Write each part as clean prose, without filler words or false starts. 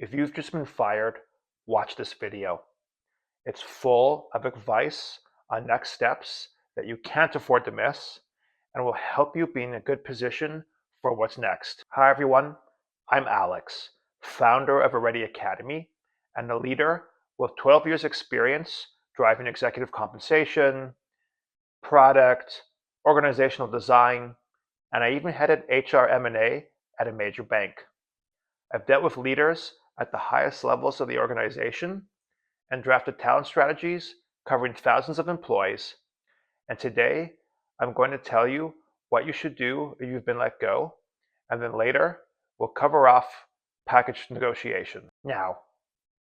If you've just been fired, watch this video. It's full of advice on next steps that you can't afford to miss and will help you be in a good position for what's next. Hi everyone, I'm Alex, founder of Areti Academy and a leader with 12 years experience driving executive compensation, product, organizational design, and I even headed HR M&A at a major bank. I've dealt with leaders at the highest levels of the organization and drafted talent strategies covering thousands of employees. And today, I'm going to tell you what you should do if you've been let go, and then later, we'll cover off package negotiation. Now,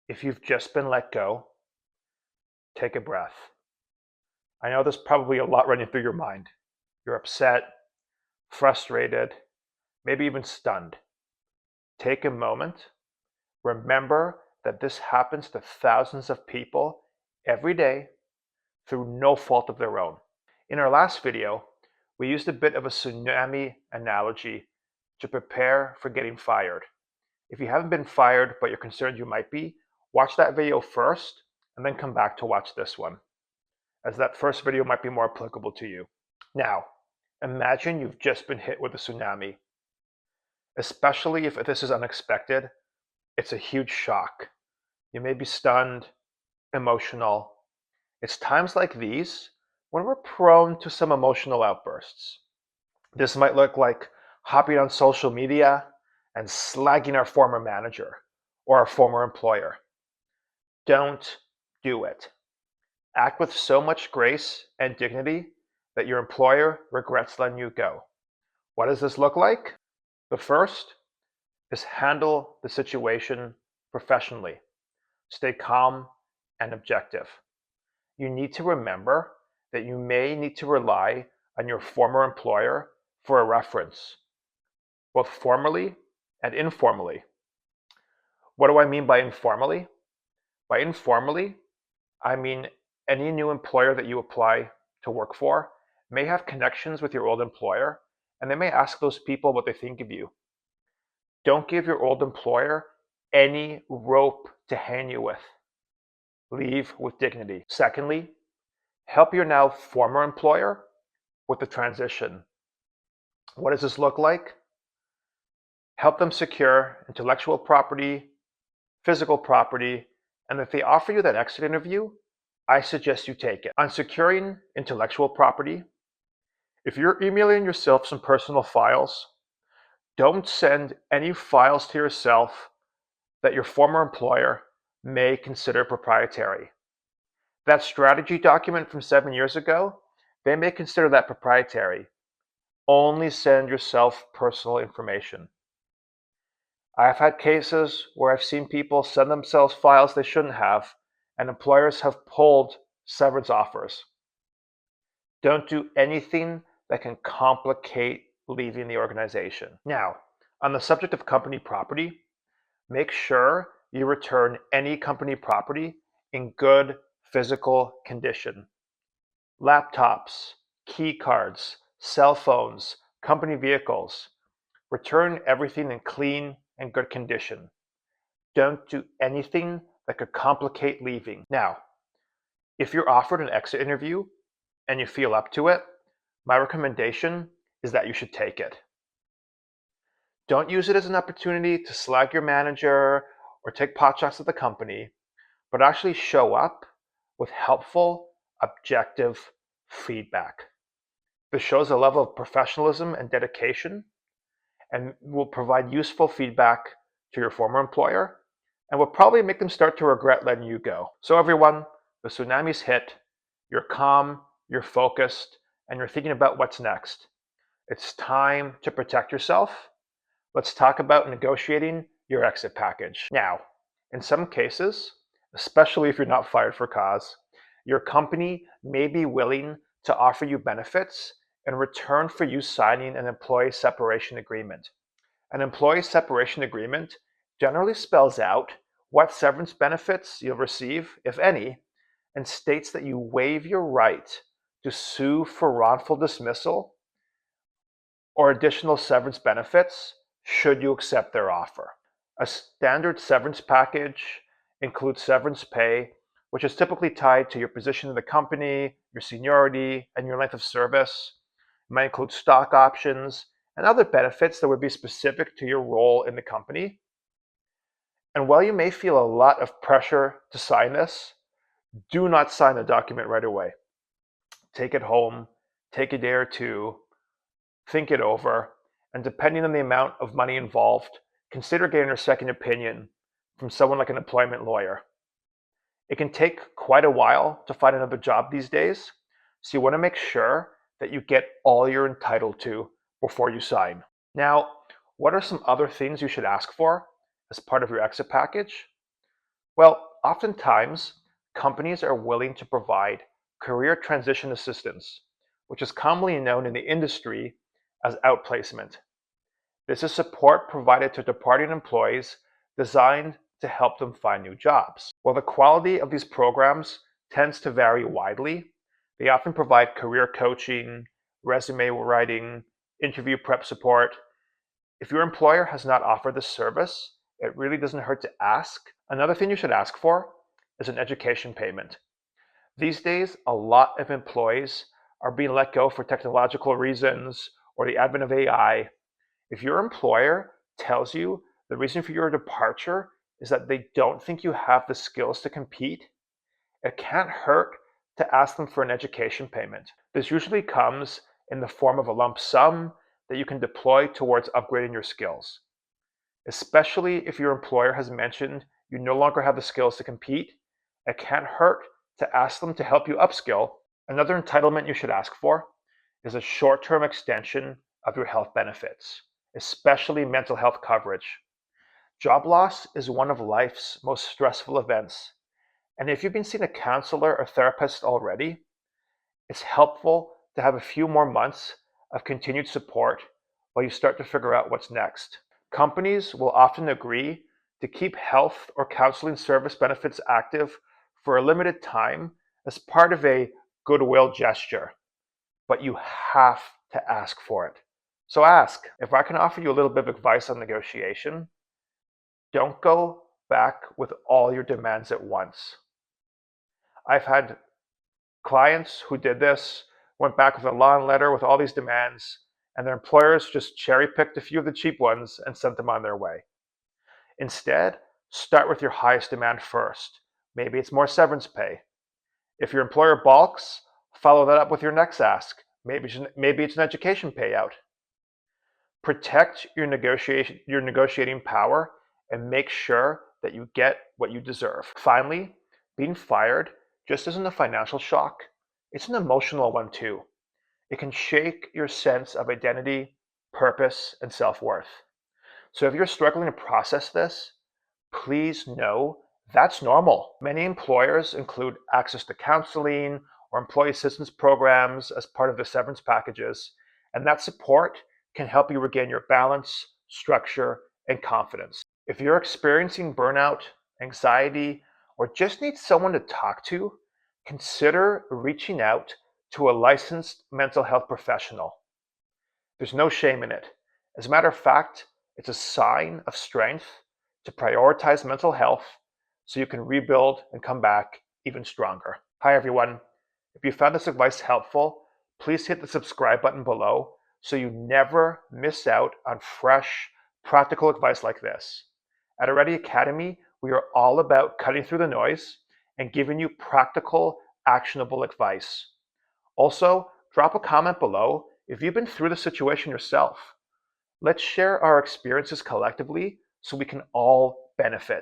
if you've just been let go, take a breath. I know there's probably a lot running through your mind. You're upset, frustrated, maybe even stunned. Take a moment. Remember that this happens to thousands of people every day through no fault of their own. In our last video, we used a bit of a tsunami analogy to prepare for getting fired. If you haven't been fired but you're concerned you might be, watch that video first and then come back to watch this one, as that first video might be more applicable to you. Now, imagine you've just been hit with a tsunami. Especially if this is unexpected, it's a huge shock. You may be stunned, emotional. It's times like these when we're prone to some emotional outbursts. This might look like hopping on social media and slagging our former manager or our former employer. Don't do it. Act with so much grace and dignity that your employer regrets letting you go. What does this look like? The first is handle the situation professionally. Stay calm and objective. You need to remember that you may need to rely on your former employer for a reference, both formally and informally. What do I mean by informally? By informally, I mean any new employer that you apply to work for may have connections with your old employer, and they may ask those people what they think of you. Don't give your old employer any rope to hang you with. Leave with dignity. Secondly, help your now former employer with the transition. What does this look like? Help them secure intellectual property, physical property, and if they offer you that exit interview, I suggest you take it. On securing intellectual property, if you're emailing yourself some personal files, don't send any files to yourself that your former employer may consider proprietary. That strategy document from 7 years ago, they may consider that proprietary. Only send yourself personal information. I've had cases where I've seen people send themselves files they shouldn't have, and employers have pulled severance offers. Don't do anything that can complicate leaving the organization. Now, on the subject of company property, make sure you return any company property in good physical condition. Laptops, key cards, cell phones, company vehicles. Return everything in clean and good condition. Don't do anything that could complicate leaving. Now, if you're offered an exit interview and you feel up to it, my recommendation is that you should take it. Don't use it as an opportunity to slag your manager or take potshots at the company, but actually show up with helpful, objective feedback. This shows a level of professionalism and dedication and will provide useful feedback to your former employer and will probably make them start to regret letting you go. So everyone, the tsunami's hit, you're calm, you're focused, and you're thinking about what's next. It's time to protect yourself. Let's talk about negotiating your exit package. Now, in some cases, especially if you're not fired for cause, your company may be willing to offer you benefits in return for you signing an employee separation agreement. An employee separation agreement generally spells out what severance benefits you'll receive, if any, and states that you waive your right to sue for wrongful dismissal or additional severance benefits should you accept their offer. A standard severance package includes severance pay, which is typically tied to your position in the company, your seniority, and your length of service. It might include stock options and other benefits that would be specific to your role in the company. And while you may feel a lot of pressure to sign this, do not sign the document right away. Take it home, take a day or two, think it over, and depending on the amount of money involved, consider getting a second opinion from someone like an employment lawyer. It can take quite a while to find another job these days, so you want to make sure that you get all you're entitled to before you sign. Now, what are some other things you should ask for as part of your exit package? Well, oftentimes, companies are willing to provide career transition assistance, which is commonly known in the industry as outplacement. This is support provided to departing employees designed to help them find new jobs. While the quality of these programs tends to vary widely, they often provide career coaching, resume writing, interview prep support. If your employer has not offered this service, it really doesn't hurt to ask. Another thing you should ask for is an education payment. These days, a lot of employees are being let go for technological reasons or the advent of AI. If your employer tells you the reason for your departure is that they don't think you have the skills to compete, it can't hurt to ask them for an education payment. This usually comes in the form of a lump sum that you can deploy towards upgrading your skills. Especially if your employer has mentioned you no longer have the skills to compete, it can't hurt to ask them to help you upskill. Another entitlement you should ask for is a short-term extension of your health benefits, especially mental health coverage. Job loss is one of life's most stressful events, and if you've been seeing a counselor or therapist already, it's helpful to have a few more months of continued support while you start to figure out what's next. Companies will often agree to keep health or counseling service benefits active for a limited time as part of a goodwill gesture, but you have to ask for it. So ask. If I can offer you a little bit of advice on negotiation, don't go back with all your demands at once. I've had clients who did this, went back with a long letter with all these demands, and their employers just cherry-picked a few of the cheap ones and sent them on their way. Instead, start with your highest demand first. Maybe it's more severance pay. If your employer balks, follow that up with your next ask. Maybe it's an education payout. Protect your negotiating power and make sure that you get what you deserve. Finally, being fired just isn't a financial shock, it's an emotional one too. It can shake your sense of identity, purpose, and self-worth. So if you're struggling to process this, please know that's normal. Many employers include access to counseling or employee assistance programs as part of the severance packages, and that support can help you regain your balance, structure, and confidence. If you're experiencing burnout, anxiety, or just need someone to talk to, consider reaching out to a licensed mental health professional. There's no shame in it. As a matter of fact, it's a sign of strength to prioritize mental health so you can rebuild and come back even stronger. Hi everyone. If you found this advice helpful, please hit the subscribe button below so you never miss out on fresh, practical advice like this. At Areti Academy, we are all about cutting through the noise and giving you practical, actionable advice. Also, drop a comment below if you've been through the situation yourself. Let's share our experiences collectively so we can all benefit.